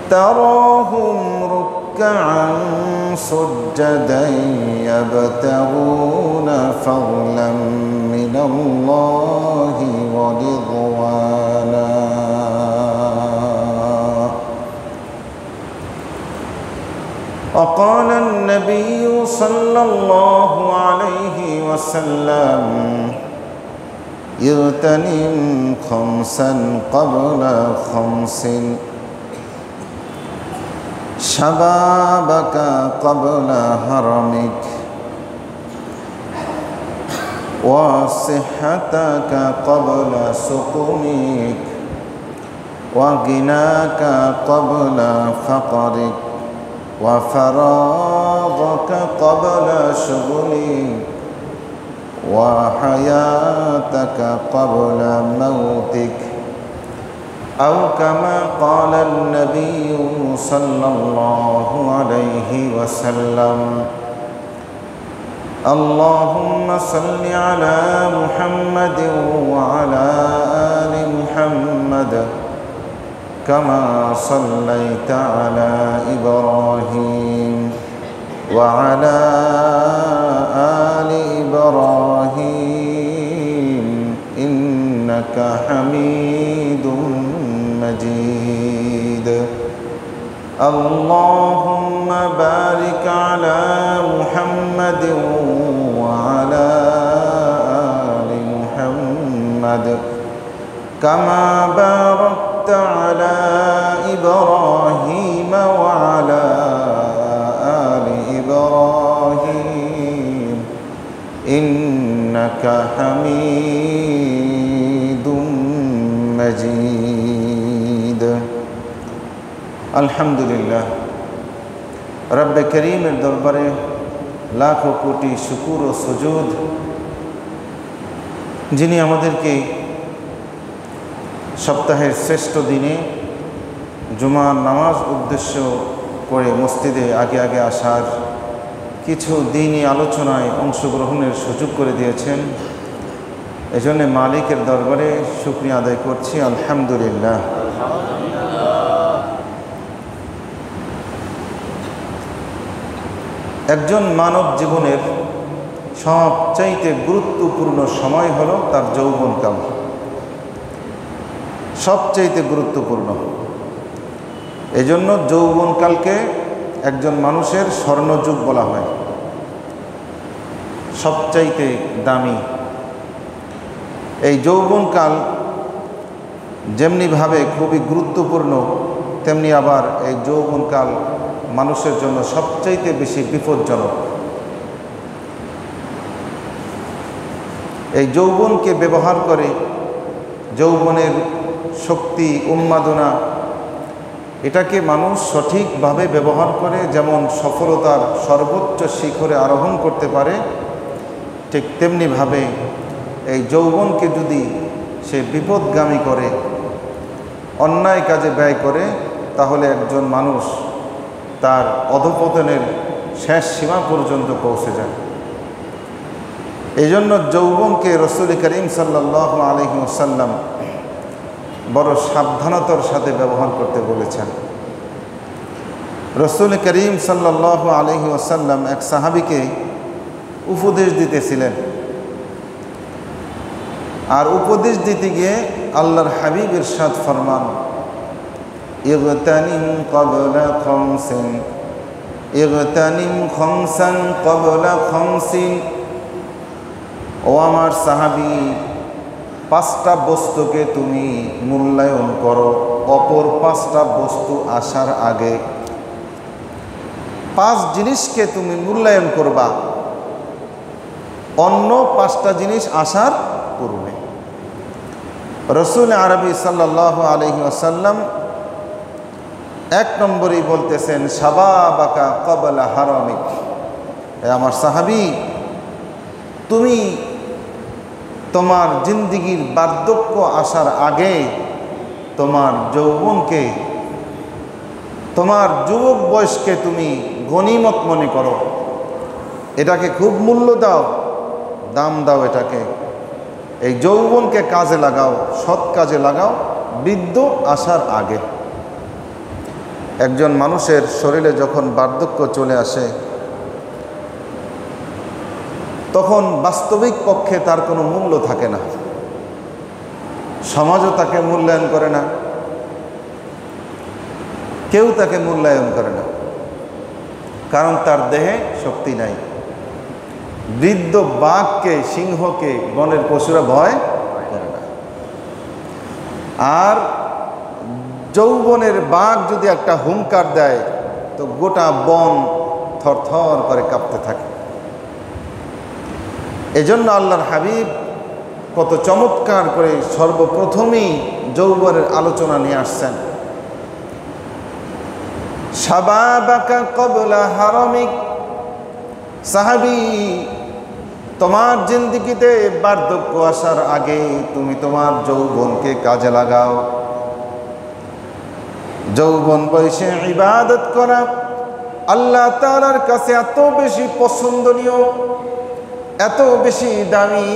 تراهم ركعا سجدا يبتغون فضلا من الله ورضوانا وقال النبي صلى الله عليه وسلم اغتنم خمسا قبل خمس شبابك قبل هرمك وصحتك قبل سقمك وغناك قبل فقرك وفراغك قبل شغلك وحياتك قبل موتك أو كما قال النبي صلى الله عليه وسلم اللهم صل على محمد وعلى آل محمد كما صليت على إبراهيم وعلى آل إبراهيم إنك حميد مجيد اللهم بارك على محمد وعلى آل محمد كما باركت على إبراهيم وعلى آل إبراهيم إنك حميد مجيد الحمد لله رب كريم দরবারে লাখো কোটি শুকর ও সুজুদ যিনি আমাদেরকে সপ্তাহের শ্রেষ্ঠ দিনে জুমার নামাজ উদ্দেশ্য করে মসজিদে আগে আগে আসার কিছু দিনই আলোচনায় অংশগ্রহণের সুযোগ করে দিয়েছেন এজন্য মালিকের দরবারে শুকরিয়া আদায় করছি আলহামদুলিল্লাহ একজন মানব জীবনের সবচাইতে গুরুত্বপূর্ণ সময় হলো তার যৌবনকাল সবচাইতে গুরুত্বপূর্ণ এজন্য যৌবনকালকে একজন মানুষের স্বর্ণযুগ বলা হয় সবচাইতে দামি এই যৌবনকাল যেমনিভাবে খুবই গুরুত্বপূর্ণ তেমনি আবার এই যৌবনকাল মানুষের জন্য সবচাইতে বেশি বিপজ্জনক এই যৌবনকে ব্যবহার করে যৌবনের শক্তি উন্মাদনা এটাকে মানুষ সঠিকভাবে ব্যবহার করে যেমন সফলতার সর্বোচ্চ শিখরে আরোহণ করতে পারে ঠিক তেমনিভাবে এই যৌবনকে যদি সে বিপদগামী করে অন্যায় কাজে ব্যয় করে তাহলে একজন মানুষ তার অধঃপতনের শেষ সীমা পর্যন্ত পৌঁছে যায় এই জন্য যৌবনকে রাসূল করিম সাল্লাল্লাহু আলাইহি ওয়াসাল্লাম বড় সাবধানতার সাথে ব্যবহার করতে বলেছেন রাসূল করিম সাল্লাল্লাহু আলাইহি ওয়াসাল্লাম এক সাহাবীকে উপদেশ দিতেছিলেন আর উপদেশ দিতে গিয়ে আল্লাহর হাবিব ইরশাদ ফরমান ইগতানিম ক্বাবলা খামসিন ইগতানিম খামসান ক্বাবলা খামসিন ও আমার সাহাবী পাঁচটা বস্তুকে তুমি মূল্যায়ন করো অপর পাঁচটা বস্তু আসার আগে পাঁচ জিনিসকে তুমি মূল্যায়ন করবা অন্য পাঁচটা জিনিস আসার পূর্বে রাসূল আরবি সাল্লাল্লাহু আলাইহি ওয়াসাল্লাম এক নম্বরেই বলতেছেন শাবাবাকা ক্বাবলা হারামিক হে আমার সাহাবী তুমি তোমার জিন্দেগীর বার্ধক্য আসার আগে তোমার যৌবনকে তোমার যুবক বয়সকে তুমি গনিমত মনে করো এটাকে খুব মূল্য দাও দাম দাও এটাকে এই যৌবনকে কাজে লাগাও সৎ কাজে লাগাও বৃদ্ধ আসার আগে একজন মানুষের শরীরে যখন বার্ধক্য চলে আসে তখন বাস্তবিক পক্ষে তার কোনো মূল্য থাকে না, সমাজও তাকে মূল্যায়ন করে না, কেউ তাকে মূল্যায়ন করে না, কারণ তার দেহে শক্তি নাই। বৃদ্ধ বাঘকে, সিংহকে বনের পশুরা ভয় করে না। আর যৌবনের বাঘ যদি একটা হুঙ্কার দেয় তো গোটা বন থরথর করে কাঁপতে থাকে। এজন্য আল্লাহর হাবিব কত চমৎকার করে সর্বপ্রথমেই যৌবনের আলোচনা নিয়ে আসছেন। শাবাবাকা ক্বাবলা হারামিক, সাহাবী তোমার জিন্দেগিতে বার্ধক্য আসার আগে তুমি তোমার যৌবনকে কাজে লাগাও। যৌবন বয়সে ইবাদত করা আল্লাহ তাআলার কাছে এত বেশি পছন্দনীয়, এত বেশি দামি।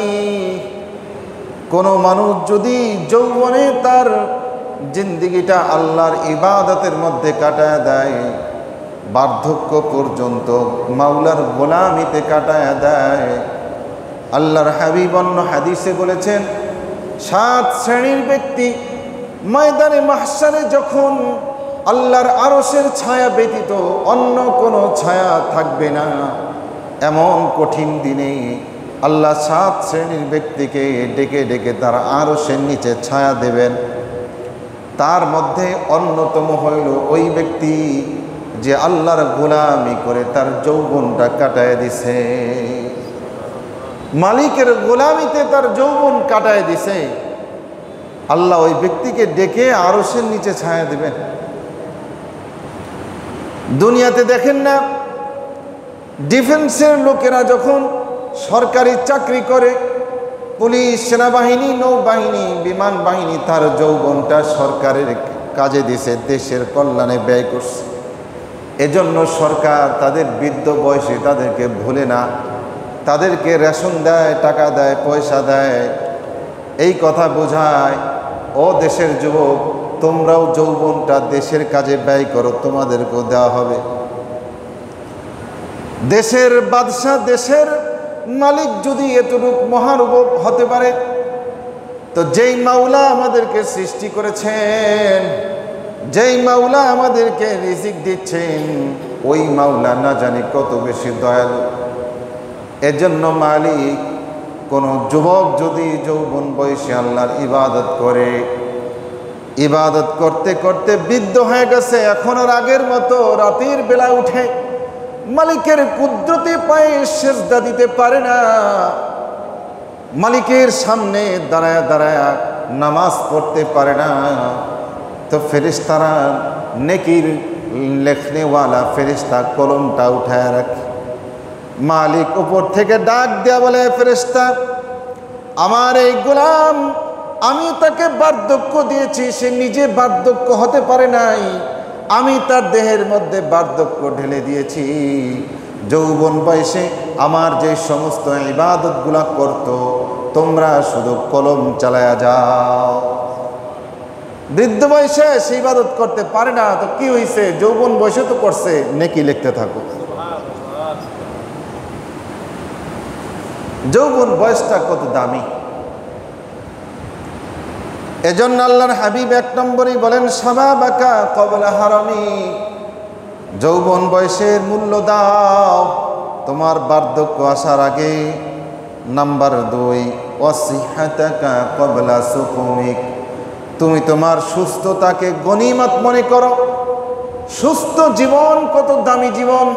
কোনো মানুষ যদি যৌবনে তার জিন্দেগিটা আল্লাহর ইবাদতের মধ্যে কাটায় দেয়, বার্ধক্য পর্যন্ত মাওলার গোলামিতে কাটায় দেয়, আল্লাহর হাবিব অন্য হাদিসে বলেছেন 7 শ্রেণীর ব্যক্তি ময়দানে মাহশারে যখন আল্লাহর আরশের ছায়া ব্যতীত অন্য কোনো ছায়া থাকবে না, এমন কঠিন দিনে আল্লাহ 7 শ্রেণীর ব্যক্তিকে ডেকে ডেকে তার আরশের নিচে ছায়া দেবেন। তার মধ্যে অন্যতম হইল ওই ব্যক্তি যে আল্লাহর গোলামি করে তার যৌবনটা কাটায় দিছে, মালিকের গোলামিতে তার যৌবন কাটায় দিছে। আল্লাহ ওই ব্যক্তিকে ডেকে আরশের নিচে ছায়া দেবেন। দুনিয়াতে দেখেন না, ডিফেন্সের লোকেরা যখন সরকারি চাকরি করে, পুলিশ, সেনাবাহিনী, নৌবাহিনী, বিমান বাহিনী, তার যৌবনটা সরকারের কাজে দিছে, দেশের কল্যাণে ব্যয় করছে। এজন্য সরকার তাদের বৃদ্ধ বয়সে তাদেরকে ভুলে না, তাদেরকে রেশন দেয়, টাকা দেয়, পয়সা দেয়। এই কথা বোঝায় ও দেশের যুবক, তোমরাও যৌবনটা দেশের কাজে ব্যয় করো, তোমাদেরকেও দেওয়া হবে। দেশের বাদশা, দেশের মালিক যদি এতটুক মহানুভব হতে পারে, তো যেই মাওলা আমাদেরকে সৃষ্টি করেছেন, যেই মাওলা আমাদেরকে রিজিক দিচ্ছেন, ওই মাওলা না জানি কত বেশি দয়ালু। এজন্য মালিক কোন যুবক যদি যৌবন বয়সে আল্লাহর ইবাদত করে, ইবাদত করতে করতে বৃদ্ধ হয়ে গেছে, এখন আর আগের মতো রাতের বেলা উঠে মালিকের কুদরতে পায়ে সেজদা দিতে পারে না, মালিকের সামনে দাঁড়ায় দাঁড়ায় নামাজ পড়তে পারে না, তো ফেরেশতারা, নেকির লেখনেওয়ালা ফেরেশতা কলমটা উঠায় রাখে। মালিক উপর থেকে ডাক দেয়া বলে, ফেরেশতা, আমার এই গোলাম, আমি তাকে বার্ধক্য দিয়েছি, সে নিজে বার্ধক্য হতে পারে নাই, আমি তার দেহের মধ্যে বার্ধক্য ঢেলে দিয়েছি। যৌবন বয়সে আমার যে সমস্ত ইবাদতগুলা করত, তোমরা শুধু কলম চালায়া যাও। বৃদ্ধ বয়সে সে ইবাদত করতে পারে না, তো কি হয়েছে? যৌবন বয়সে তো করছে, নেকি লিখতে থাকো। যৌবন বয়সটা কত দামি। এজন্য আল্লাহর হাবিব 1 নম্বরেই বলেন, শাবাবাকা ক্বাবলা হারামি, যৌবন বয়সের মূল্য দাও তোমার বার্ধক্য আসার আগে। নাম্বার 2, ওয়াসিহাতাকা ক্বাবলা সুকুমিক, তুমি তোমার সুস্থতাকে গনিমত মনে করো। সুস্থ জীবন কত দামি জীবন।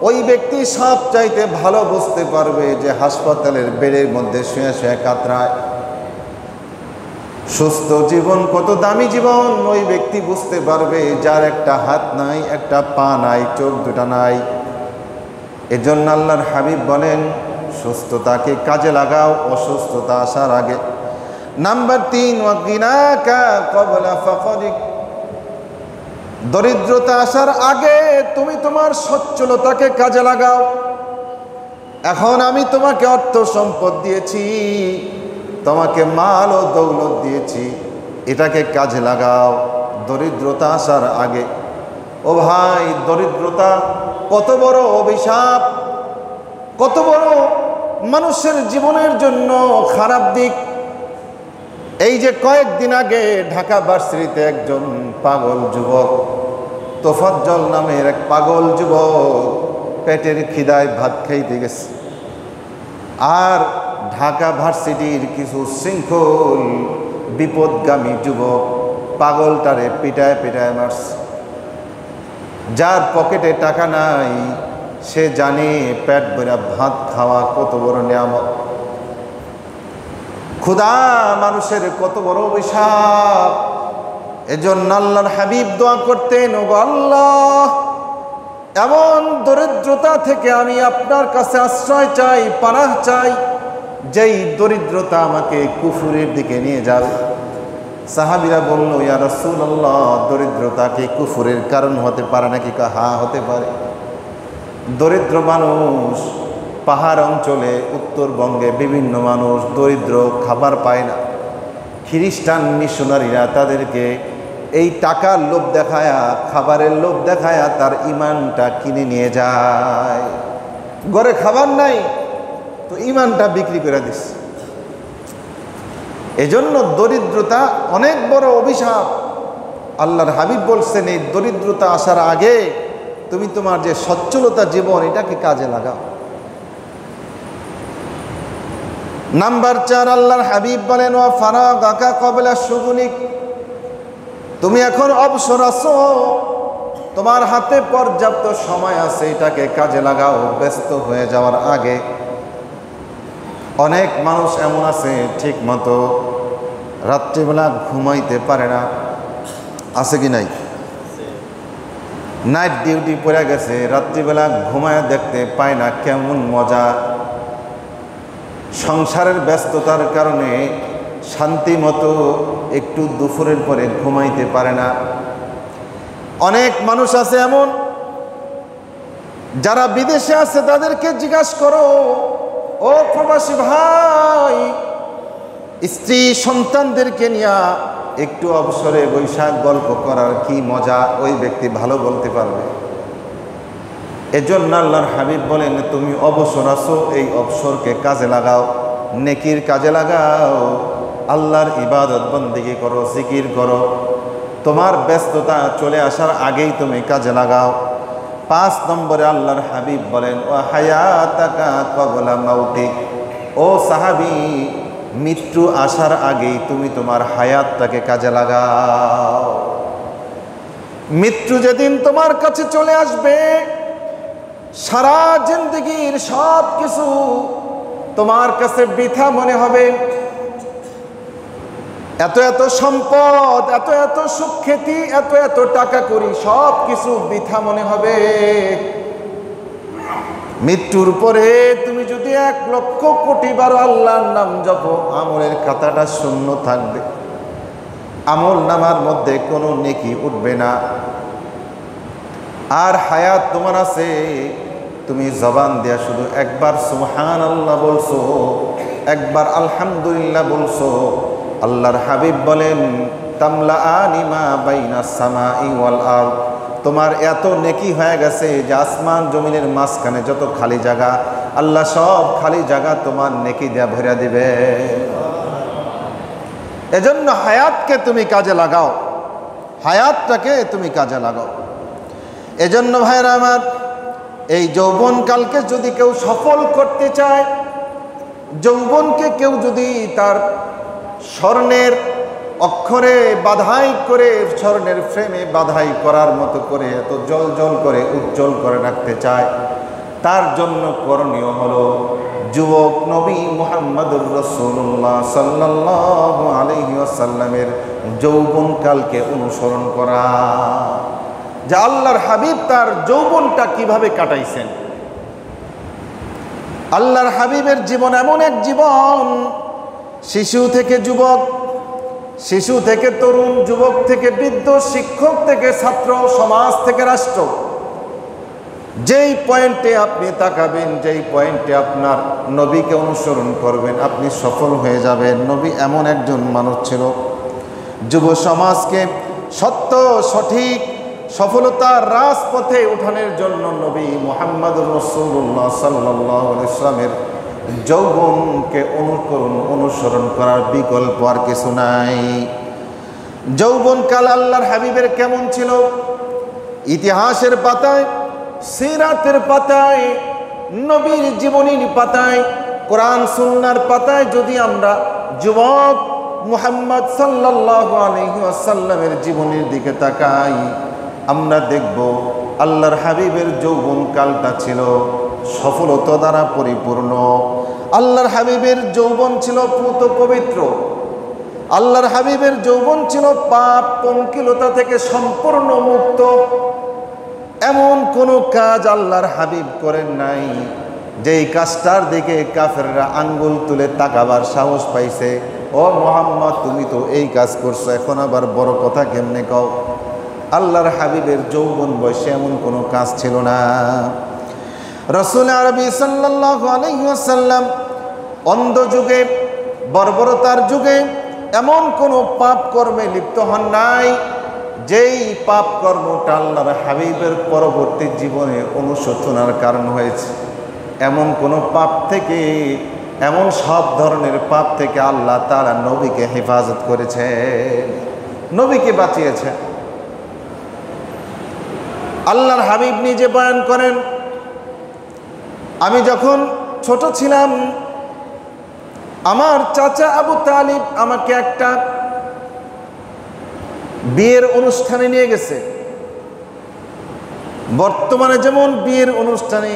ওই ব্যক্তি সব চাইতে ভালো বুঝতে পারবে যে হাসপাতালের বেডের মধ্যে শুয়ে শুয়ে কাতরায়। সুস্থ জীবন কত দামি জীবন ওই ব্যক্তি বুঝতে পারবে যার একটা হাত নাই, একটা পা নাই, চোখ দুটা নাই। এজন্য আল্লাহর হাবিব বলেন, সুস্থতাকে কাজে লাগাও অসুস্থতা আসার আগে। নাম্বার 3, ওয়াগিনাকা ক্বাবলা ফাকরিক, দরিদ্রতা আসার আগে তুমি তোমার সচ্ছলতাকে কাজে লাগাও। এখন আমি তোমাকে অর্থ সম্পদ দিয়েছি, তোমাকে মাল ও দৌলত দিয়েছি, এটাকে কাজে লাগাও দরিদ্রতা আসার আগে। ও ভাই, দরিদ্রতা কত বড় অভিশাপ, কত বড় মানুষের জীবনের জন্য খারাপ দিক। এই যে কয়েকদিন আগে ঢাকা ভার্সিটিতে একজন পাগল যুবক, তোফাজ্জল নামের এক পাগল যুবক পেটের খিদায় ভাত খাইতে গেছে, আর ঢাকা ভার্সিটির কিছু শৃঙ্খল বিপদগামী যুবক পাগলটারে পিটায় পিটায় মারছে। যার পকেটে টাকা নাই সে জানে পেট ভরা ভাত খাওয়া কত বড় নিয়ামত। ক্ষুধা মানুষের কত বড় অভিশাপ। এজন্য আল্লাহর হাবিব দোয়া করতেন, ওগো আল্লাহ, এমন দরিদ্রতা থেকে আমি আপনার কাছে আশ্রয় চাই, পানাহ চাই, যেই দরিদ্রতা আমাকে কুফুরের দিকে নিয়ে যাবে। সাহাবীরা বলল, ইয়া রাসূলুল্লাহ, দরিদ্রতা কি কুফুরের কারণ হতে পারে নাকি? হ্যাঁ, হতে পারে। দরিদ্র মানুষ, পাহাড় অঞ্চলে উত্তরবঙ্গে বিভিন্ন মানুষ দরিদ্র, খাবার পায় না। খ্রিস্টান মিশনারিরা তাদেরকে এই টাকার লোভ দেখায়া, খাবারের লোভ দেখায়া তার ইমানটা কিনে নিয়ে যায়। ঘরে খাবার নাই তো ইমানটা বিক্রি করে দিচ্ছে। এজন্য দরিদ্রতা অনেক বড় অভিশাপ। আল্লাহর হাবিব বলছেন, এই দরিদ্রতা আসার আগে তুমি তোমার যে সচ্ছলতা জীবন, এটাকে কাজে লাগাও। নাম্বার 4, আল্লাহর হাবিব বলেন, ওয়া ফারাগাকা ক্বাবলা শুগুলিক, তুমি এখন অবসর আছো, তোমার হাতে পর্যাপ্ত সময় আছে, এটাকে কাজে লাগাও ব্যস্ত হয়ে যাওয়ার আগে। অনেক মানুষ এমন আছে ঠিক মতো রাত্রিবেলা ঘুমাইতে পারে না, আছে কি নাই? নাইট ডিউটি পড়ে গেছে, রাত্রিবেলা ঘুমায় দেখতে পায় না কেমন মজা। সংসারের ব্যস্ততার কারণে শান্তি মতো একটু দুপুরের পরে ঘুমাইতে পারে না। অনেক মানুষ আছে এমন, যারা বিদেশে আছে তাদেরকে জিজ্ঞাসা করো, ও প্রবাসী ভাই, স্ত্রী সন্তানদেরকে নিয়ে একটু অবসরে বৈশাখ গল্প করার কি মজা, ওই ব্যক্তি ভালো বলতে পারবে। এজন্য আল্লাহর হাবিব বলেন, তুমি অবসর আছো, এই অবসরকে কাজে লাগাও, নেকির কাজে লাগাও, আল্লাহর ইবাদত বন্দেগী করো, জিকির করো। তোমার ব্যস্ততা চলে আসার আগেই তুমি কাজে লাগাও। 5 নম্বরে আল্লাহর হাবিব বলেন, ওয়া হায়াতাকা ক্বাবলা মাউতিক, ও সাহাবী, মৃত্যু আসার আগেই তুমি তোমার হায়াতটাকে কাজে লাগাও। মৃত্যু যেদিন তোমার কাছে চলে আসবে, সারা জিন্দেগির সব কিছু তোমার কাছে বৃথা মনে হবে। এত এত সম্পদ, এত এত সুখ্যাতি, এত এত টাকা করি, সব কিছু বৃথা মনে হবে। মৃত্যুর পরে তুমি যদি 1 লক্ষ কোটি বার আল্লাহর নাম জপো, আমলের খাতাটা শূন্য থাকবে, আমল নামার মধ্যে কোনো নেকি উঠবে না। আর হায়াত তোমার আছে, তুমি জবান দিয়া শুধু একবার সুবহানাল্লাহ বলছো, একবার আলহামদুলিল্লাহ বলছো। আল্লাহর হাবিব বলেন, তামলাআনি মা বাইনাস সামাই ওয়াল আরদ, তোমার এত নেকি হয়ে গেছে যে আসমান জমিনের মাঝখানে যত খালি জায়গা, আল্লাহ সব খালি জায়গা তোমার নেকি দেয়া ভরে দিবে। এজন্য হায়াতকে তুমি কাজে লাগাও, হায়াতটাকে তুমি কাজে লাগাও। এজন্য ভাইরা আমার, এই যৌবনকালকে যদি কেউ সফল করতে চায়, যৌবনকে কেউ যদি তার স্বর্ণের অক্ষরে বাধাই করে, স্বর্ণের ফ্রেমে বাধাই করার মতো করে এত জল জল করে উজ্জ্বল করে রাখতে চায়, তার জন্য করণীয় হলো যুবক নবী মুহাম্মদুর রাসূলুল্লাহ সাল্লাল্লাহু আলাইহি ওয়াসাল্লামের যৌবনকালকে অনুসরণ করা। যে আল্লাহর হাবিব তার যৌবনটা কিভাবে কাটাইছেন। আল্লাহর হাবিবের জীবন এমন এক জীবন, শিশু থেকে যুবক, শিশু থেকে তরুণ, যুবক থেকে বৃদ্ধ, শিক্ষক থেকে ছাত্র, সমাজ থেকে রাষ্ট্র, যেই পয়েন্টে আপনি তাকাবেন, যেই পয়েন্টে আপনার নবীকে অনুসরণ করবেন, আপনি সফল হয়ে যাবেন। নবী এমন একজন মানুষ ছিল, যুব সমাজকে সত্য, সঠিক, সফলতার রাজপথে উঠানের জন্য নবী মুহাম্মদুর রাসূলুল্লাহ সাল্লাল্লাহু আলাইহি ওয়াসাল্লামের যৌবনকে অনুসরণ করার বিকল্প আর কিছু নাই। যৌবনকাল আল্লাহর হাবিবের কেমন ছিল? ইতিহাসের পাতায়, সিরাতের পাতায়, নবীর জীবনীর পাতায়, কোরআন সুন্নাহর পাতায় যদি আমরা যুবক মুহাম্মদ সাল্লাল্লাহু আলাইহি ওয়াসাল্লামের জীবনের দিকে তাকাই, আমরা দেখব আল্লাহর হাবিবের যৌবনকালটা ছিল সফলতা দ্বারা পরিপূর্ণ। আল্লাহর হাবিবের যৌবন ছিল পুত পবিত্র। আল্লাহর হাবিবের যৌবন ছিল পাপ পঙ্কিলতা থেকে সম্পূর্ণ মুক্ত। এমন কোনো কাজ আল্লাহর হাবিব করেন নাই যেই কাজটার দিকে কাফেররা আঙ্গুল তুলে তাকাবার সাহস পাইছে, ও মুহাম্মদ তুমি তো এই কাজ করছো, এখন আবার বড় কথা কেমনে কও? আল্লাহর হাবিবের যৌবন বয়সে এমন কোনো কাজ ছিল না। রাসূল আরবি সাল্লাল্লাহু আলাইহি ওয়াসাল্লাম অন্ধ যুগে, বর্বরতার যুগে এমন কোনো পাপ কর্মে লিপ্ত হন নাই যেই পাপ কর্মটা আল্লাহর হাবিবের পরবর্তী জীবনে অনুশোচনার কারণ হয়েছে। এমন কোনো পাপ থেকে, এমন সব ধরনের পাপ থেকে আল্লাহ তাআলা নবীকে হেফাজত করেছে, নবীকে বাঁচিয়েছে। আল্লাহর হাবিব নিজে বয়ান করেন, আমি যখন ছোট ছিলাম আমার চাচা আবু তালিব আমাকে একটা বিয়ের অনুষ্ঠানে নিয়ে গেছে। বর্তমানে যেমন বিয়ের অনুষ্ঠানে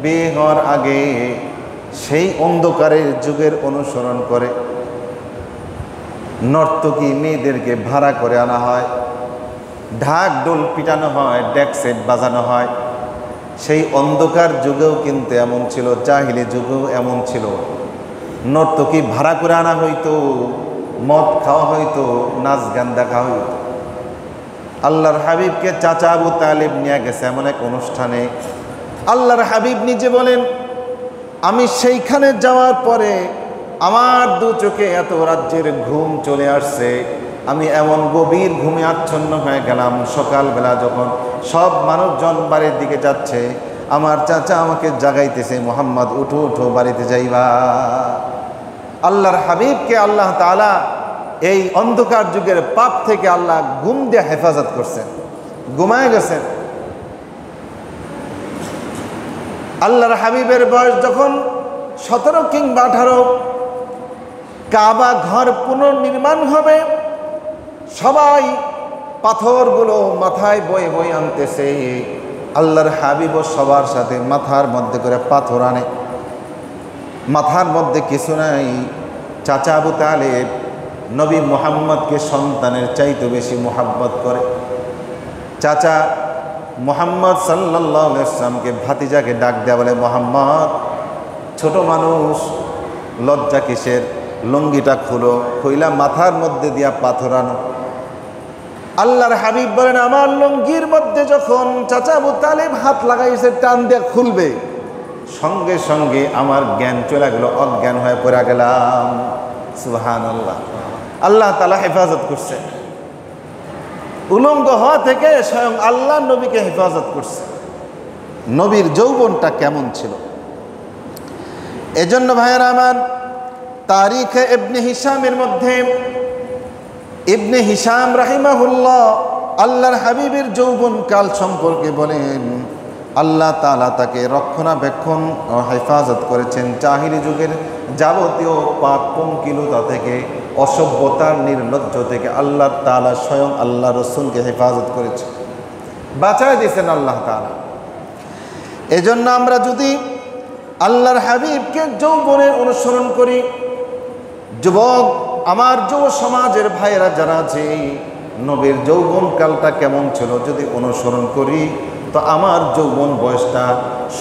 বিয়ে হওয়ার আগে সেই অন্ধকারের যুগের অনুসরণ করে নর্তকী মেয়েদেরকে ভাড়া করে আনা হয়, ঢাক ঢোল পিটানো হয়, ডেক সেট বাজানো হয়। সেই অন্ধকার যুগেও কিন্তু এমন ছিল, জাহিলি যুগেও এমন ছিল। নর্তকী ভাড়া করে আনা হইতো, মদ খাওয়া হইতো, নাচ গান দেখা হইতো। আল্লাহর হাবিবকে চাচা আবু তালিব নিয়ে গেছে এমন এক অনুষ্ঠানে। আল্লাহর হাবিব নিজে বলেন, আমি সেইখানে যাওয়ার পরে আমার দু চোখে এত রাজ্যের ঘুম চলে আসছে, আমি এমন গভীর ঘুমে আচ্ছন্ন হয়ে গেলাম। সকালবেলা যখন সব মানুষজন বাড়ির দিকে যাচ্ছে, আমার চাচা আমাকে জাগাইতেছে, মুহাম্মদ উঠো উঠো, বাড়িতে যাইবা। আল্লাহর হাবিবকে আল্লাহ তাআলা এই অন্ধকার যুগের পাপ থেকে আল্লাহ ঘুম দিয়ে হেফাজত করছেন, ঘুমায় গেছেন। আল্লাহর হাবিবের বয়স যখন 17 কিংবা 18, কাবা ঘর পুনর্নির্মাণ হবে, সবাই পাথরগুলো মাথায় বয়ে বয়ে আনতেছে। আল্লাহর হাবিবও সবার সাথে মাথার মধ্যে করে পাথর আনে। মাথার মধ্যে কিছু নাই। চাচা আবু তালেব নবী মুহাম্মদকে সন্তানের চাইতে বেশি মুহাব্বত করে। চাচা মুহাম্মদ সাল্লাল্লাহু আলাইহি ওয়াসাল্লামকে ভাতিজাকে ডাক দেয়া বলে, মুহাম্মদ ছোট মানুষ, লজ্জা কিসের, লুঙ্গিটা খুলো, খুইলা মাথার মধ্যে দিয়া পাথর আনো। আল্লাহর হাবিব বলেন, আমার লুঙ্গির মধ্যে যখন চাচা আবু তালেব হাত লাগাইছে টান দিয়ে খুলবে, সঙ্গে সঙ্গে আমার জ্ঞান চলে গেল, অজ্ঞান হয়ে পড়ে গেলাম। সুবহানাল্লাহ। আল্লাহ তাআলা হেফাজত করছে, উলঙ্গ হওয়া থেকে স্বয়ং আল্লাহ নবীকে হেফাজত করছে। নবীর যৌবনটা কেমন ছিল? এজন্য ভাইয়েরা আমার, তারিখে ইবনে হিশামের মধ্যে ইবনে হিশাম রাহিমাহুল্লাহ আল্লাহর হাবিবের যৌবন কাল সম্পর্কে বলেন, আল্লাহ তাআলা তাকে রক্ষণাবেক্ষণ ও হেফাজত করেছেন জাহিলি যুগের যাবতীয় পাপ পঙ্কিলতা থেকে, অসভ্যতার নির্লজ্জ থেকে আল্লাহ তাআলা স্বয়ং আল্লাহ রসুলকে হেফাজত করেছে, বাঁচায় দিয়েছেন আল্লাহ তাআলা। এজন্য আমরা যদি আল্লাহর হাবিবকে যৌবনের অনুসরণ করি, যুবক আমার যুব সমাজের ভাইয়েরা যারা আছে, নবীর যৌবন কালটা কেমন ছিল যদি অনুসরণ করি, তো আমার যৌবন বয়সটা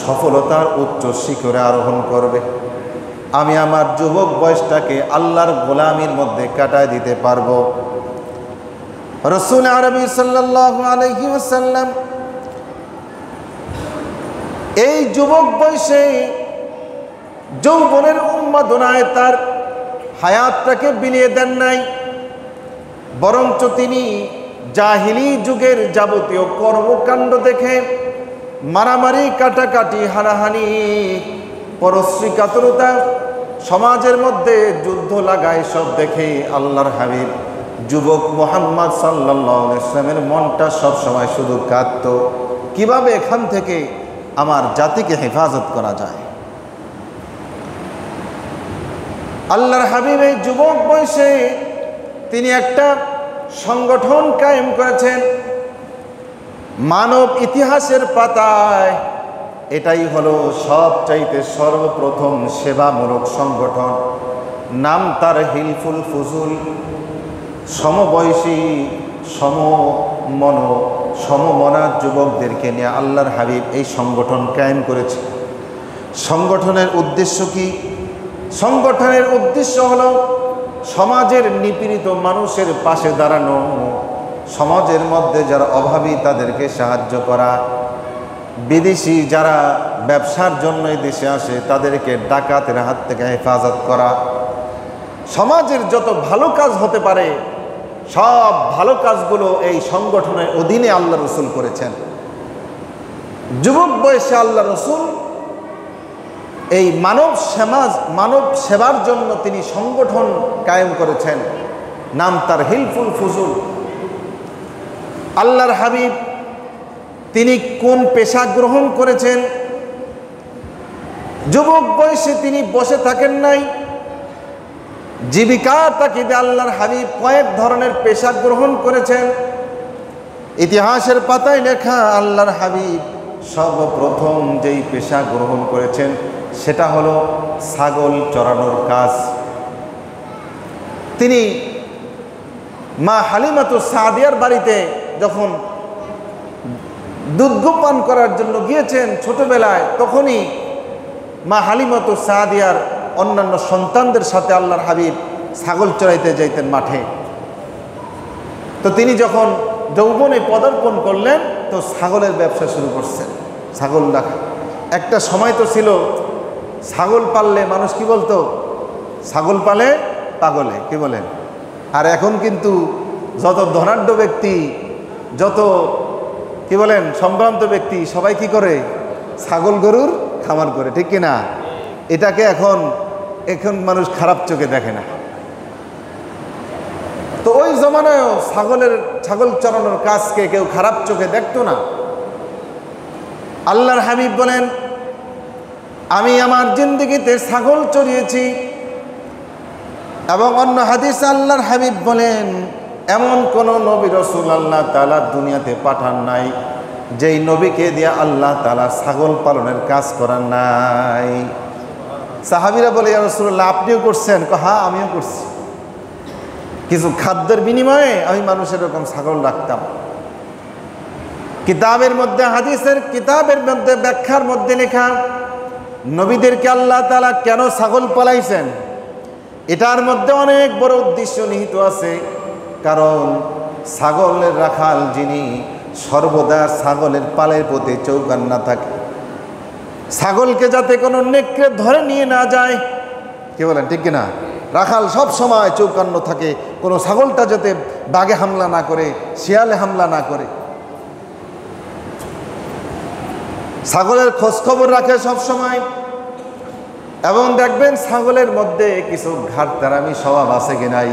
সফলতার উচ্চ শিখরে আরোহণ করবে। আমি আমার যুবক বয়সটাকে আল্লাহর গোলামির মধ্যে কাটায় দিতে পারবো। রাসূল আরবি সাল্লাল্লাহু আলাইহি ওয়াসাল্লাম এই যুবক বয়সে যৌবনের উন্মাদনায় তার হায়াতটাকে বিলিয়ে দেন নাই, বরঞ্চ তিনি জাহিলি যুগের যাবতীয় কর্মকাণ্ড দেখে, মারামারি, কাটাকাটি, হানাহানি, পরশ্রী কাতরতা, সমাজের মধ্যে যুদ্ধ লাগায়, সব দেখে আল্লাহর হাবিব যুবক মুহাম্মদ সাল্লাল্লাহু আলাইহি ওয়াসাল্লামের মনটা সব সময় শুধু কাঁদতো, কিভাবে এখান থেকে আমার জাতিকে হেফাজত করা যায়। আল্লাহর হাবিব এই যুবক বয়সে তিনি একটা সংগঠন কায়েম করেছেন। মানব ইতিহাসের পাতায় এটাই হলো সবচাইতে সর্বপ্রথম সেবামূলক সংগঠন। নাম তার হিলফুল ফুজুল। সমবয়সী, সমমনা যুবকদেরকে নিয়ে আল্লাহর হাবিব এই সংগঠন কায়েম করেছে। সংগঠনের উদ্দেশ্য কি? সংগঠনের উদ্দেশ্য হলো সমাজের নিপীড়িত মানুষের পাশে দাঁড়ানো, সমাজের মধ্যে যারা অভাবী তাদেরকে সাহায্য করা, বিদেশি যারা ব্যবসার জন্য দেশে আসে তাদেরকে ডাকাতের হাত থেকে হেফাজত করা। সমাজের যত ভালো কাজ হতে পারে সব ভালো কাজগুলো এই সংগঠনের অধীনে আল্লাহ রসুল করেছেন। যুবক বয়সে আল্লাহ রসুল এই মানব সেবার জন্য তিনি সংগঠন কায়েম করেছেন। নাম তার হিলফুল ফুজুল। আল্লাহর হাবিব তিনি কোন পেশা গ্রহণ করেছেন? যুবক বয়সে তিনি বসে থাকেন নাই। জীবিকার তাগিদে আল্লাহর হাবিব কয়েক ধরনের পেশা গ্রহণ করেছেন। ইতিহাসের পাতায় লেখা আল্লাহর হাবিব সর্বপ্রথম যেই পেশা গ্রহণ করেছেন সেটা হলো ছাগল চরানোর কাজ। তিনি মা হালিমাতু সাদিয়ার বাড়িতে যখন দুধ পান করার জন্য গিয়েছেন ছোটবেলায়, তখনই মা হালিমাতু সাদিয়ার অন্যান্য সন্তানদের সাথে আল্লাহর হাবিব ছাগল চড়াইতে যাইতেন মাঠে। তো তিনি যখন যৌবনে পদার্পণ করলেন তো ছাগলের ব্যবসা শুরু করছেন। ছাগল রাখা একটা সময় তো ছিল, ছাগল পাললে মানুষ কি বলতো? ছাগল পালে পাগলে, কি বলেন? আর এখন কিন্তু যত ধনাঢ্য ব্যক্তি, যত কি বলেন সম্ভ্রান্ত ব্যক্তি, সবাই কি করে? ছাগল গরুর খামার করে, ঠিক কিনা? এটাকে এখন মানুষ খারাপ চোখে দেখে না। তো ওই জমানায়ও ছাগল চড়ানোর কাজকে কেউ খারাপ চোখে দেখতো না। আল্লাহর হাবিব বলেন, আমি আমার জিন্দেগিতে ছাগল চড়িয়েছি। এবং অন্য হাদিসে আল্লাহর হাবিব বলেন, এমন কোন নবী রাসূল আল্লাহ তাআলা দুনিয়াতে পাঠান নাই যেই নবীকে দিয়ে আল্লাহ তাআলা ছাগল পালনের কাজ করান নাই। সাহাবীরা বলে, ইয়া রাসূলুল্লাহ আপনিও করছেন? হ্যাঁ আমিও করছি। কিছু খাদ্যের বিনিময়ে আমি মানুষের এরকম ছাগল রাখতাম। কিতাবের মধ্যে, হাদিসের কিতাবের মধ্যে, ব্যাখ্যার মধ্যে লেখা, নবীদেরকে আল্লাহ তাআলা কেন ছাগল পালাইছেন এটার মধ্যে অনেক বড় উদ্দেশ্য নিহিত আছে। কারণ ছাগলের রাখাল যিনি সর্বদা ছাগলের পালের প্রতি চৌকান্না থাকে, ছাগলকে যাতে কোনো নেকড়ে ধরে নিয়ে না যায়, কি বলেন ঠিক কিনা? রাখাল সব সময় চৌকান্ন থাকে কোনো ছাগলটা যাতে বাঘে হামলা না করে, শিয়ালে হামলা না করে। ছাগলের খোঁজ খবর রাখে সব সময়। এবং দেখবেন ছাগলের মধ্যে কিছু ঘাটতারামি স্বভাব আছে কি নাই,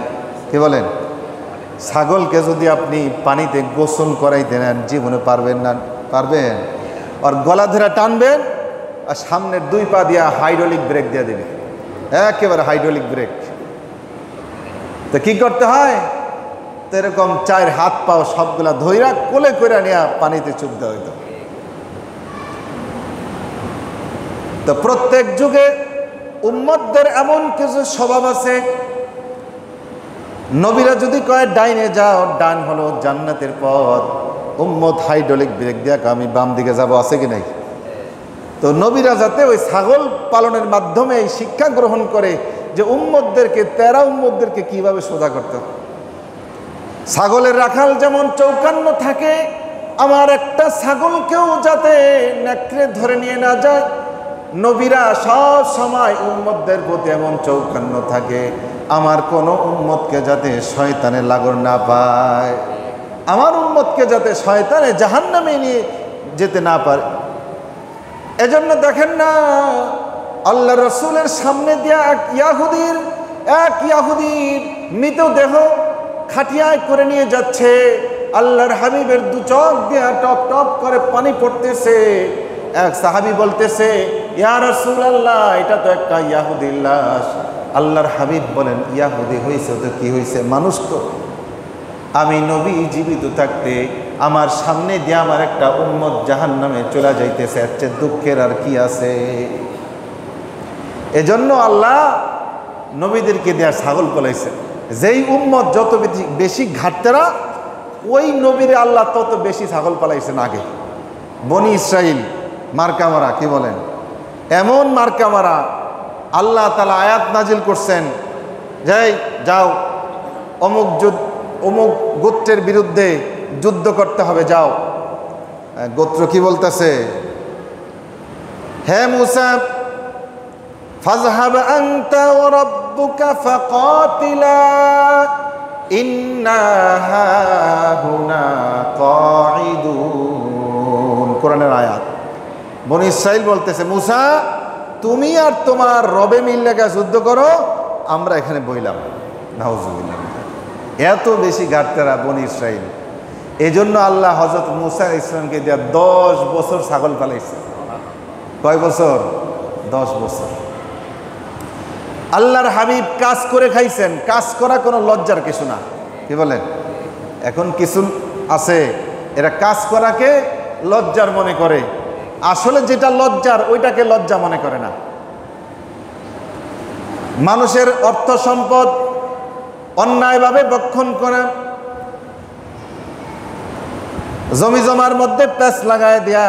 কি বলেন? ছাগলকে যদি আপনি পানিতে গোসল করাইতে নেন জীবনে পারবেন না? পারবেন? আর গলা ধরে টানবেন আর সামনের দুই পা দিয়া হাইড্রোলিক ব্রেক দিয়ে দেবে, একেবারে হাইড্রোলিক ব্রেক। তো কি করতে হয়? তো এরকম চায়ের হাত পাও সবগুলা ধইরা কোলে করে নিয়ে পানিতে চুপ দেওয়া হইতো। তো প্রত্যেক যুগে উম্মতদের এমন কিছু স্বভাব আছে, নবীরা যদি কয় ডাইনে যাও, ডান হলো জান্নাতের পথ, উম্মত হাইড্রোলিক ব্রেক দিয়া আমি বাম দিকে যাব, আছে কি নাই? তো নবীরা যাতে ওই ছাগল পালনের মাধ্যমে এই শিক্ষা গ্রহণ করে যে উম্মতদেরকে, তেরা উম্মতদেরকে কিভাবে সোজা করতে হবে। ছাগলের রাখাল যেমন চৌকান্ন থাকে, আমার একটা ছাগলকেও যাতে নেকড়ে ধরে নিয়ে না যায়, নবীরা সব সময় উম্মতদের প্রতি এমন চৌকান্ন থাকে আমার কোনো উম্মতকে যাতে শয়তানের লাগর না পায়। আমার উম্মতকে যাতে শয়তানে জাহান্নামে নিয়ে যেতে না পারে। এজন্য দেখেন না, আল্লাহ রসুলের সামনে দিয়া এক ইয়াহুদির মৃতদেহ খাটিয়ায় করে নিয়ে যাচ্ছে। আল্লাহর হাবিবের দু চোখ দিয়া টপ টপ করে পানি পড়তেছে। এক সাহাবী বলতেছে, ইয়া রাসূলুল্লাহ, এটা তো একটা ইয়াহুদির লাশ। আল্লাহর হাবিব বলেন, ইয়াহুদি হয়েছে তো কি হয়েছে, মানুষ তো। আমি নবী জীবিত থাকতে আমার সামনে দিয়ে আমার একটা উম্মত জাহান্নামে চলে যাইতেছে, এর চেয়ে দুঃখের আর কি আছে। এজন্য আল্লাহ নবীদেরকে দেয়া ছাগল পলাইছে। যেই উম্মত যত বেশি ঘাটতেরা, ওই নবীরে আল্লাহ তত বেশি ছাগল পালাইছেন আগে। বনি ইসরাইল মার্কামারা, কি বলেন, এমন মার্কামারা আল্লাহ তাআলা আয়াত নাজিল করছেন, যাও অমুক গোত্রের বিরুদ্ধে যুদ্ধ করতে হবে, যাও। গোত্র কি বলতেছে, হে মূসা ফাযহাব আনতা ওয়া রাব্বুকা ফাকাতিলা ইন্না হাহুনা কাঈদুন। কোরআনের আয়াত। বনি ইসরাইল বলতেছে, মূসা তুমি আর তোমার রবে মিলে যুদ্ধ করো, আমরা এখানে বইলাম। নাউজুবিল্লাহ। এত বেশি ঘাটতেরা বনি ইসরাইল। এজন্য আল্লাহ হযরত মূসা ইসলামকে দিয়া 10 বছর ছাগল পালাইছে। কয় বছর? 10 বছর। আল্লাহর হাবিব কাজ করে খাইছেন। কাজ করা কোনো লজ্জার কিছু না, কি বলেন? এখন কিছু আছে এরা কাজ করাকে লজ্জার মনে করে, আসলে যেটা লজ্জার ওইটাকে লজ্জা মনে করে না। মানুষের অর্থ সম্পদ অন্যায়ভাবে বক্ষণ করা, জমি জমার মধ্যে প্যাচ লাগায় দেয়া,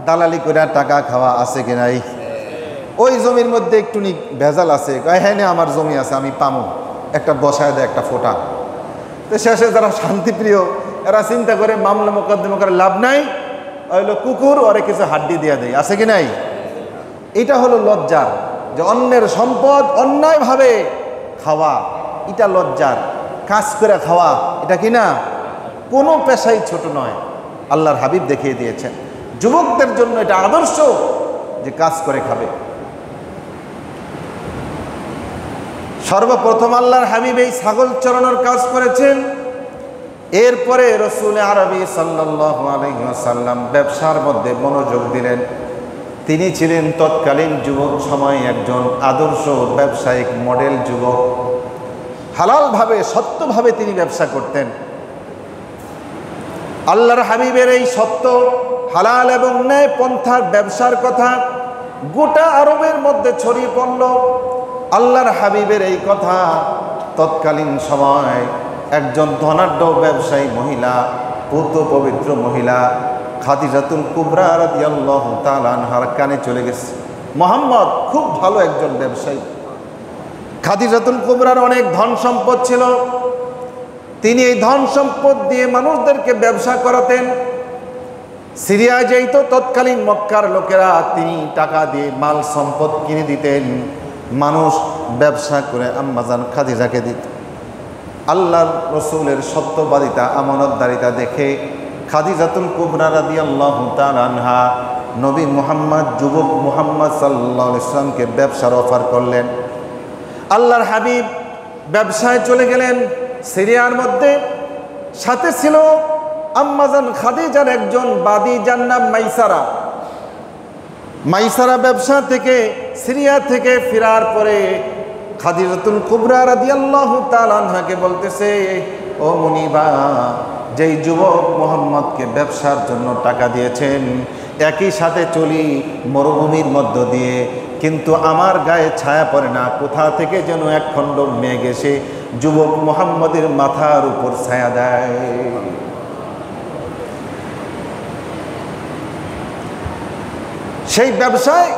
দালালি করে টাকা খাওয়া, আছে কি নাই? ওই জমির মধ্যে একটু ভেজাল আছে, হ্যাঁ আমার জমি আছে, আমি পামো, একটা বসায় দেয় একটা ফোঁটা। তো শেষে যারা শান্তিপ্রিয় এরা চিন্তা করে মামলা মোকদ্দমা করে লাভ নাই, হইলো কুকুর ওরে কিছু হাড্ডি দিয়া দেয়, আছে কি নাই? এটা হলো লজ্জার, যে অন্যের সম্পদ অন্যায়ভাবে খাওয়া, এটা লজ্জার। কাজ করে খাওয়া এটা কি না, কোনো পেশাই ছোট নয়। আল্লাহর হাবিব দেখিয়ে দিয়েছেন যুবকদের জন্য এটা আদর্শ, যে কাজ করে খাবে। সর্বপ্রথম আল্লাহর হাবিব এই ছাগল চরানোর কাজ করেছেন। এরপরে রাসূল আরবি সাল্লাল্লাহু আলাইহি ওয়াসাল্লাম ব্যবসার মধ্যে মনোযোগ দিলেন। তিনি ছিলেন তৎকালীন যুবক সময়ে একজন আদর্শ ব্যবসায়িক মডেল যুবক। হালালভাবে সত্যভাবে তিনি ব্যবসা করতেন। আল্লাহর হাবিবের এই সত্য, হালাল এবং ন্যায় পন্থার ব্যবসার কথা গোটা আরবের মধ্যে ছড়িয়ে পড়ল। আল্লাহর হাবিবের এই কথা তৎকালীন সময় একজন ধনাঢ্য ব্যবসায়ী মহিলা, পূত পবিত্র মহিলা খাদিজাতুল কুবরা রাদিয়াল্লাহু তাআলা আনহার কানে চলে গেছে। মুহাম্মদ খুব ভালো একজন ব্যবসায়ী। খাদিজাতুল কুবরার অনেক ধন সম্পদ ছিল। তিনি এই ধন সম্পদ দিয়ে মানুষদেরকে ব্যবসা করাতেন। সিরিয়ায় যেত তৎকালীন মক্কার লোকেরা, তিনি টাকা দিয়ে মাল সম্পদ কিনে দিতেন, মানুষ ব্যবসা করে আম্মাজান খাদিজাকে দিত। আল্লাহর রসুলের সত্যবাদিতা, আমানতদারিতা দেখে খাদিজাতুল কুবরা রাদিয়াল্লাহু তাআলা আনহা নবী মুহাম্মদ, যুবক মুহাম্মদ সাল্লাল্লাহু আলাইহি ওয়াসাল্লামকে ব্যবসার অফার করলেন। আল্লাহর হাবিব ব্যবসায় চলে গেলেন সিরিয়ার মধ্যে। সাথে ছিল আম্মাজান খাদিজার একজন বাদী, যার নাম মাইসারা। মাইসারা ব্যবসা থেকে সিরিয়া থেকে ফেরার পরে খাদিজাতুল কুবরা রাদিয়াল্লাহু তাআলা আনহাকে বলতেছে, ও মুনিবা, যেই যুবক মুহাম্মদকে ব্যবসার জন্য টাকা দিয়েছেন, একই সাথে চলি মরুভূমির মধ্য দিয়ে, কিন্তু আমার গায়ে ছায়া পড়ে না, কোথা থেকে যেন এক খণ্ড মেঘ এসে যুবক মুহাম্মদের মাথার উপর ছায়া দেয়। সেই ব্যবসায়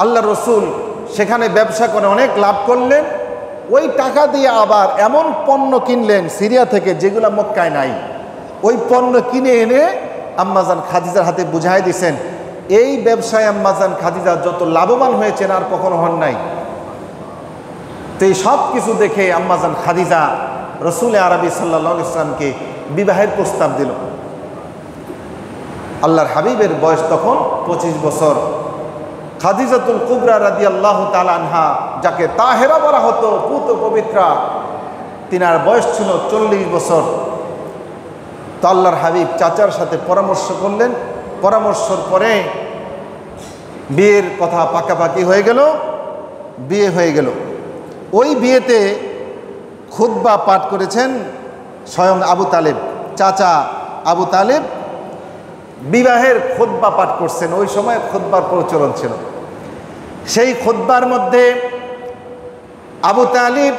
আল্লাহ রসুল সেখানে ব্যবসা করে অনেক লাভ করলেন। ওই টাকা দিয়ে আবার এমন পণ্য কিনলেন সিরিয়া থেকে যেগুলো মক্কায় নাই। ওই পণ্য কিনে এনে আম্মাজান খাদিজার হাতে বুঝাই দিয়েছেন। এই ব্যবসায় আম্মাজান খাদিজা যত লাভবান হয়েছেন আর কখনো হন নাই। তো এই সব কিছু দেখে আম্মাজান খাদিজা রসুল আরবি সাল্লাল্লাহু আলাইহি ওয়াসাল্লামকে বিবাহের প্রস্তাব দিল। আল্লাহর হাবিবের বয়স তখন 25 বছর। খাদিজাতুল কুবরা রাদিয়াল্লাহু তাআলা আনহা, যাকে তাহেরা বলা হতো, পুত পবিত্রা, তিনার বয়স ছিল 40 বছর। তো আল্লাহর হাবিব চাচার সাথে পরামর্শ করলেন। পরামর্শের পরে বিয়ের কথা পাকাপাকি হয়ে গেল, বিয়ে হয়ে গেল। ওই বিয়েতে খুতবা পাঠ করেছেন স্বয়ং আবু তালেব, চাচা আবু তালেব বিবাহের খুতবা পাঠ করছেন। ওই সময় খুতবার প্রচলন ছিল। সেই খুতবার মধ্যে আবু তালিব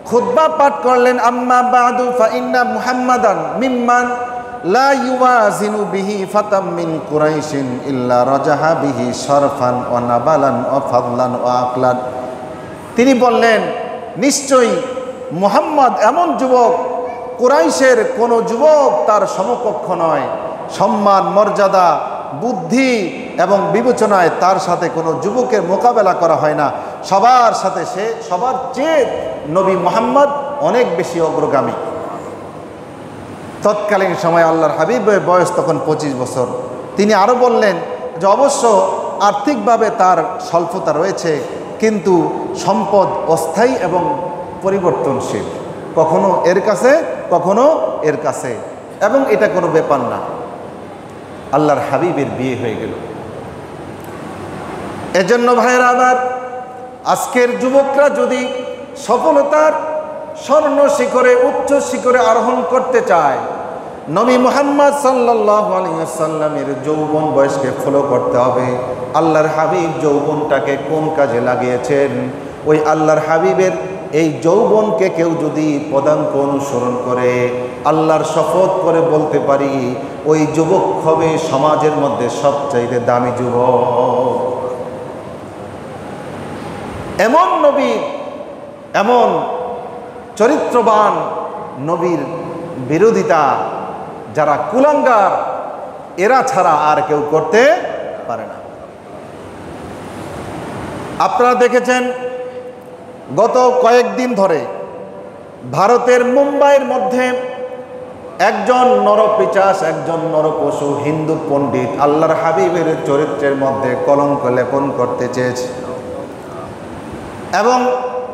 খুতবা পাঠ করলেন, আম্মা বাদু ফাইন্না মুহাম্মাদান মিম্মান লা ইউওয়াজিনু বিহি ফাতাম মিন কুরাইশিন ইল্লা রাজাহা বিহি শরফান ওয়া নাবালান ওয়া ফাদলান ওয়া আকলান। তিনি বললেন, নিশ্চয়ই মুহাম্মদ এমন যুবক, কুরাইশের কোনো যুবক তার সমকক্ষ নয়। সম্মান, মর্যাদা, বুদ্ধি এবং বিবেচনায় তার সাথে কোনো যুবকের মোকাবেলা করা হয় না। সবার সাথে সে সবার চেয়ে নবী মুহাম্মদ অনেক বেশি অগ্রগামী। তৎকালীন সময় আল্লাহর হাবিবের বয়স তখন 25 বছর। তিনি আরও বললেন যে অবশ্য আর্থিকভাবে তার স্বল্পতা রয়েছে, কিন্তু সম্পদ অস্থায়ী এবং পরিবর্তনশীল, কখনো এর কাছে কখনো এর কাছে, এবং এটা কোনো ব্যাপার না। আল্লাহর হাবিবের বিয়ে হয়ে গেল। এজন্য ভাইরা আমার, আজকের যুবকরা যদি সফলতার স্বর্ণ শিখরে, উচ্চ শিখরে আরোহণ করতে চায়, নবী মুহাম্মদ সাল্লাল্লাহু আলাইহি ওয়াসাল্লামের যৌবন বয়সকে ফলো করতে হবে। আল্লাহর হাবিব যৌবনটাকে কোন কাজে লাগিয়েছেন, ওই আল্লাহর হাবিবের এই যৌবনকে কেউ যদি পদাঙ্ক অনুসরণ করে, আল্লাহর শপথ করে বলতে পারি, ওই যুবক হবে সমাজের মধ্যে সবচাইতে দামি যুবক। এমন নবী, এমন চরিত্রবান নবীর বিরোধিতা যারা কুলাঙ্গার, এরা ছাড়া আর কেউ করতে পারে না। আপনারা দেখেছেন গত কয়েকদিন ধরে ভারতের মুম্বাইয়ের মধ্যে একজন নরপিশাচ, একজন নরপশু হিন্দু পণ্ডিত আল্লাহর হাবিবের চরিত্রের মধ্যে কলঙ্ক লেপন করতে চেয়েছে, এবং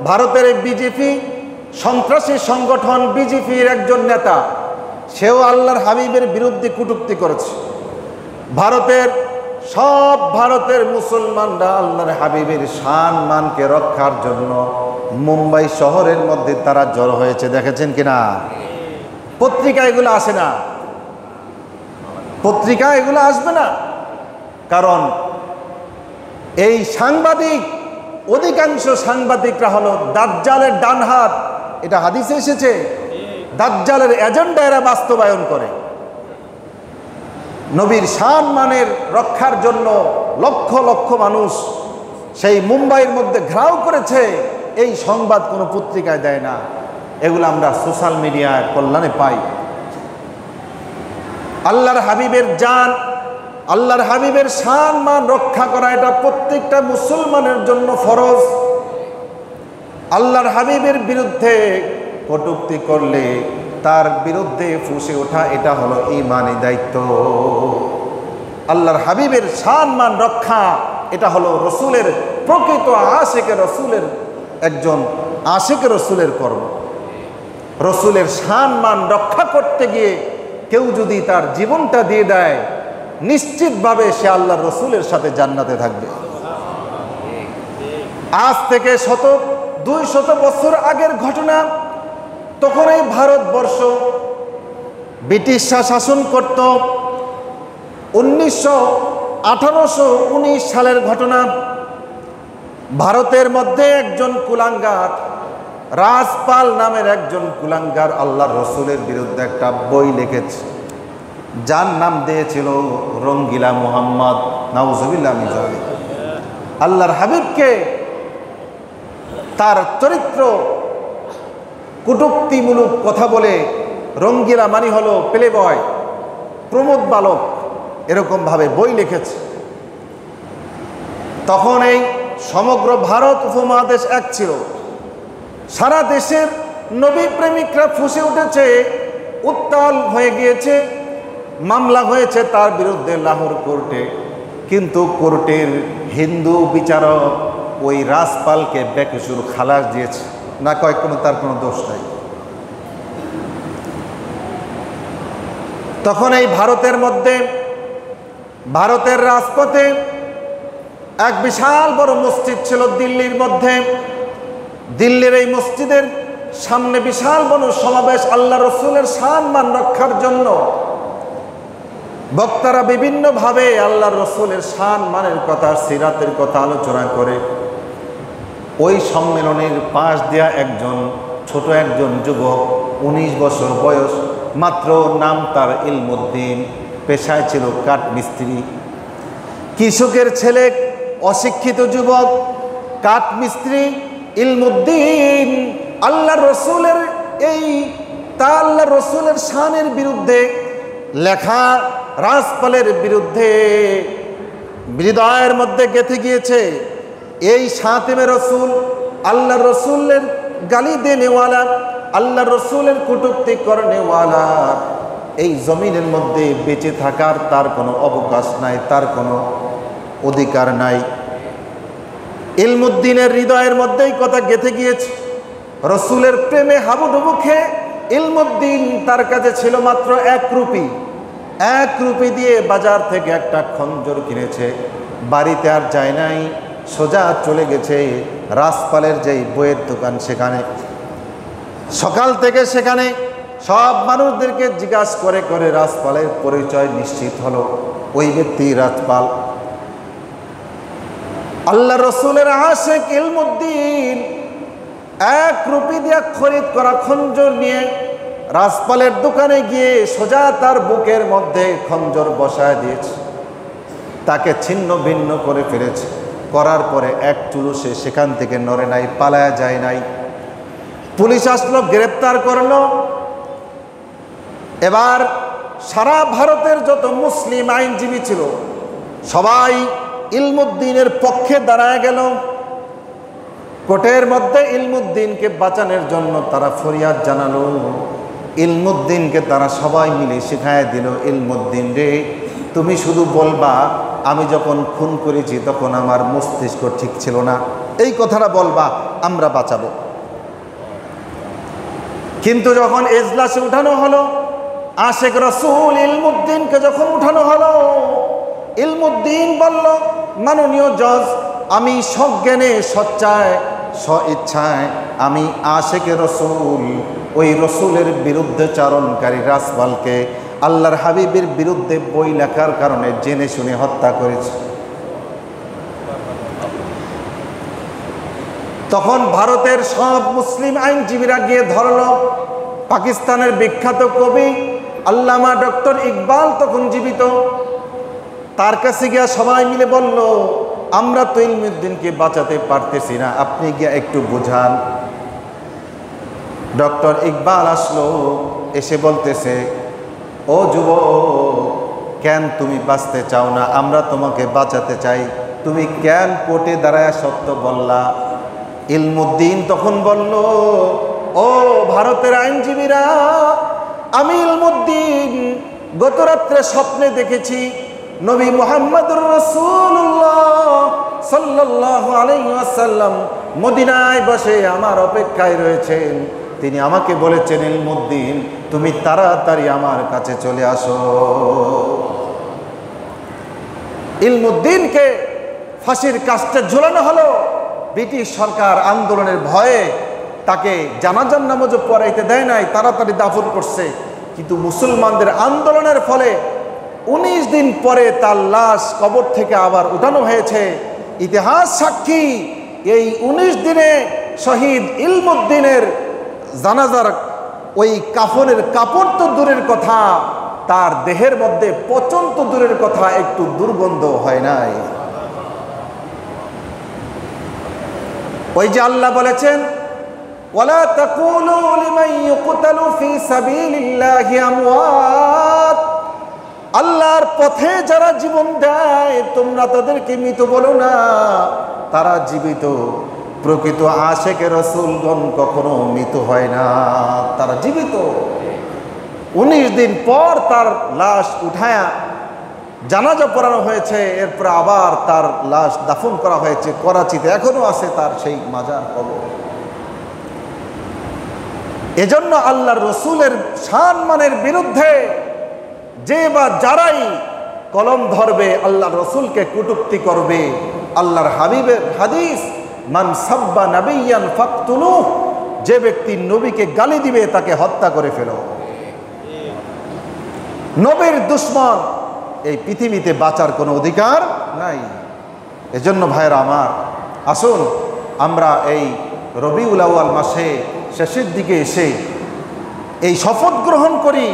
ভারতের বিজেপি সন্ত্রাসী সংগঠন বিজেপির একজন নেতা, সেও আল্লাহর হাবিবের বিরুদ্ধে কটূক্তি করেছে। ভারতের মুসলমানরা আল্লাহর হাবিবের শান মানকে রক্ষার জন্য মুম্বাই শহরের মধ্যে তারা জড়ো হয়েছে। দেখেছেন কিনা? পত্রিকা এগুলো আসে না, পত্রিকা এগুলো আসবে না, কারণ এই সাংবাদিক, অধিকাংশ সাংবাদিকরা হলো দাজ্জালের ডান হাত। এটা হাদিসে এসেছে, দাজ্জালের এজেন্ডা এরা বাস্তবায়ন করে। নবীর শান মানের রক্ষার জন্য লক্ষ লক্ষ মানুষ সেই মুম্বাইয়ের মধ্যে ঘেরাও করেছে, এই সংবাদ কোনো পত্রিকায় দেয় না। এগুলো আমরা সোশ্যাল মিডিয়ার কল্যাণে পাই। আল্লাহর হাবিবের জান, আল্লাহর হাবিবের শান মান রক্ষা করা, এটা প্রত্যেকটা মুসলমানের জন্য ফরজ। আল্লাহর হাবিবের বিরুদ্ধে কটূক্তি করলে তার বিরুদ্ধে ফুঁসে ওঠা, এটা হলো ঈমানি দায়িত্ব। আল্লাহর হাবিবের শান মান রক্ষা, এটা হলো রসুলের, প্রকৃত আশিকে রসুলের, একজন আশিকে রসুলের কর্ম। রসুলের শান মান রক্ষা করতে গিয়ে কেউ যদি তার জীবনটা দিয়ে দেয়, নিশ্চিতভাবে সে আল্লাহর রসুলের সাথে জান্নাতে থাকবে। আজ থেকে 200 বছর আগের ঘটনা। তখন এই ভারতবর্ষ ব্রিটিশরা শাসন করত। 1819 সালের ঘটনা। ভারতের মধ্যে একজন কুলাঙ্গার, রাজপাল নামের একজন কুলাঙ্গার আল্লাহর রসুলের বিরুদ্ধে একটা বই লিখেছে, যার নাম দিয়েছিল রঙ্গিলা মুহাম্মদ। নাউজুবিল্লাহ মিন যালিক। আল্লাহর হাবিবকে তার চরিত্র কটূক্তিমূলক কথা বলে, রঙ্গিলা মানে হলো প্লে বয়, প্রমোদ বালক, এরকমভাবে বই লিখেছে। তখন এই সমগ্র ভারত উপমহাদেশ এক ছিল। সারা দেশের নবী প্রেমিকরা ফুঁসে উঠেছে, উত্তাল হয়ে গিয়েছে, মামলা হয়েছে তার বিরুদ্ধে লাহোর কোর্টে। কিন্তু কোর্টের হিন্দু বিচারক ওই রাজপালকে বেকসুর খালাস দিয়েছে, না কয় তার কোনো দোষ নাই। তখন এই ভারতের মধ্যে, ভারতের রাজপথে এক বিশাল বড় মসজিদ ছিল দিল্লির মধ্যে। দিল্লির এই মসজিদের সামনে বিশাল বড় সমাবেশ আল্লাহ রসুলের সম্মান রক্ষার জন্য। বক্তারা বিভিন্নভাবে আল্লাহ রসুলের সম্মানের কথা, সিরাতের কথা আলোচনা করে। ওই সম্মেলনের পাশ দিয়া ছোট একজন যুবক, 19 বছর বয়স মাত্র, নাম তার ইলমুদ্দিন, পেশায় ছিল কাঠ মিস্ত্রি। কৃষকের ছেলে, অশিক্ষিত যুবক, কাঠ মিস্ত্রি ইলমুদ্দিন আল্লাহ রসুলের আল্লাহ রসুলের শানের বিরুদ্ধে লেখা রাজপালের বিরুদ্ধে হৃদয়ের মধ্যে গেঁথে গিয়েছে। এই শাতিমে রসুল, আল্লাহ রসুলের গালি দেনেওয়ালা, আল্লাহ রসুলের কটূক্তি করনেওয়ালা এই জমিনের মধ্যে বেঁচে থাকার তার কোনো অবকাশ নাই, তার কোনো অধিকার নাই। ইলমুদ্দিনের হৃদয়ের মধ্যেই কথা গেঁথে গিয়েছে। রসুলের প্রেমে হাবুডুবু খেয়ে ইলমুদ্দিন, তার কাছে ছিল মাত্র 1 রুপি। 1 রুপি দিয়ে বাজার থেকে একটা খঞ্জর কিনেছে, বাড়িতে আর যায় নাই, সোজা চলে গেছে রাজপালের যেই বইয়ের দোকান সেখানে। সকাল থেকে সেখানে সব মানুষদেরকে জিজ্ঞাসা করে করে রাজপালের পরিচয় নিশ্চিত হলো। ওই ব্যক্তি রাজপাল, আল্লাহ রসুলের আশিক ইলমুদ্দিন। 1 রুপি দিয়ে খরিদ করা খঞ্জর নিয়ে রাজপালের দোকানে গিয়ে সোজা তার বুকের মধ্যে খঞ্জর বসায় দিয়েছে, তাকে ছিন্ন ভিন্ন করে ফেলেছে। করার পরে এক চুলো সে সেখান থেকে নড়ে নাই, পালায়া যায় নাই। পুলিশ আসলো, গ্রেপ্তার করলো। এবার সারা ভারতের যত মুসলিম আইনজীবী ছিল সবাই ইলমুদ্দিনের পক্ষে দাঁড়ায় গেল। কোর্টের মধ্যে ইলমুদ্দিনকে বাঁচানোর জন্য তারা ফরিয়াদ জানালো। ইলমুদ্দিনকে তারা সবাই মিলে শিখায় দিল, ইলমুদ্দিন রে, তুমি শুধু বলবা আমি যখন খুন করেছি তখন আমার মস্তিষ্ক ঠিক ছিল না, এই কথাটা বলবা, আমরা বাঁচাবো। কিন্তু যখন এজলাসে উঠানো হলো, আশিক রসুল ইলমুদ্দিনকে যখন উঠানো হলো, ইলমুদ্দিন বলল, মাননীয় জজ, আমি সজ্ঞানে সচ্চায় স্বইচ্ছায় আমি আশিক রসুল, ওই রসুলের বিরুদ্ধে চারণকারী রাজপালকে আল্লাহর হাবিবের বিরুদ্ধে বই লেখার কারণে জেনে শুনে হত্যা করেছে। তখন ভারতের সব মুসলিম আইনজীবীরা গিয়ে ধরল। পাকিস্তানের বিখ্যাত কবি আল্লামা ডক্টর ইকবাল তখন জীবিত, তার কাছে গিয়া সবাই মিলে বলল, আমরা তো ইলমুদ্দিনকে বাঁচাতে পারতেছি না, আপনি গিয়া একটু বোঝান। ডক্টর ইকবাল আসলো, এসে বলতেছে, ও যুবক, কেন তুমি বাঁচতে চাও না? আমরা তোমাকে বাঁচাতে চাই, তুমি কেন কোর্টে দাঁড়ায় সত্য বললা? ইলমুদ্দিন তখন বলল, ও ভারতের আইনজীবীরা, আমি ইলমুদ্দিন গত রাত্রে স্বপ্নে দেখেছি নবী মুহাম্মদুর রাসূলুল্লাহ সাল্লাল্লাহু আলাইহি ওয়াসাল্লাম মদিনায় বসে আমার অপেক্ষায় রয়েছেন। তিনি আমাকে বলেছেন, ইলমুদ্দিন তুমি তাড়াতাড়ি আমার কাছে চলে আসো। ইলমুদ্দিনকে ফাঁসির কাস্টে ঝুলানো হলো। ব্রিটিশ সরকার আন্দোলনের ভয়ে তাকে জানাজার নামাজও পড়াইতে দেয় নাই, তাড়াতাড়ি দাফন করছে। কিন্তু মুসলমানদের আন্দোলনের ফলে 19 দিন পরে তার লাশ কবর থেকে আবার উঠানো হয়েছে। ইতিহাস সাক্ষী, এই 19 দিনে শহীদ ইলমুদ্দিনের জানাজার ওই কাফনের কাপড় তো দূরের কথা, তার দেহের মধ্যে পচন তো দূরের কথা, একটু দুর্গন্ধ হয় নাই। ওই যে আল্লাহ বলেছেন, ওয়ালা তাকুলু লিমান ইউকতালু ফি সাবিলিল্লাহি আমওয়াত, আল্লাহর পথে যারা জীবন দেয় তোমরা তাদেরকে মৃত বলো না, তারা জীবিত। প্রকৃত আশেকে রসুলগণ কখনো মৃত হয় না, তারা জীবিত। 19 দিন পর তার লাশ উঠায়া জানাজা পড়ানো হয়েছে, এরপর আবার তার লাশ দাফন করা হয়েছে করাচিতে, এখনো আছে তার সেই মাজার কবর। এজন্য আল্লাহর রসুলের সম্মানের বিরুদ্ধে যে বা যারাই কলম ধরবে, আল্লাহর রসুলকে কটূক্তি করবে, আল্লাহর হাবিবের হাদিস, মান সাব্বা নাবিয়ান ফাকতুলুহ, যে ব্যক্তি নবীকে গালি দিবে তাকে হত্যা করে ফেলো। নবীর দুশমন এই পৃথিবীতে বাঁচার কোনো অধিকার নাই। এজন্য ভাইরা আমার, আসুন আমরা এই রবিউল আউয়াল মাসে শেষের দিকে এসে এই শপথ গ্রহণ করি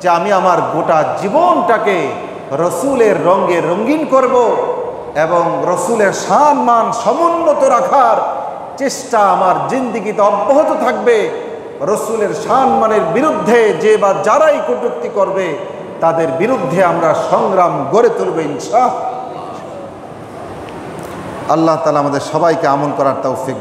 যে আমি আমার গোটা জীবনটাকে রসুলের রঙে রঙিন করব এবং রসুলের সম্মান সমুন্নত রাখার চেষ্টা আমার জিন্দেগিতে অব্যাহত থাকবে। রসুলের সম্মানের বিরুদ্ধে যে বা যারাই কটূক্তি করবে তাদের বিরুদ্ধে আমরা সংগ্রাম গড়ে তুলব ইনশাআল্লাহ। আল্লাহ তাআলা আমাদের সবাইকে আমল করার তৌফিক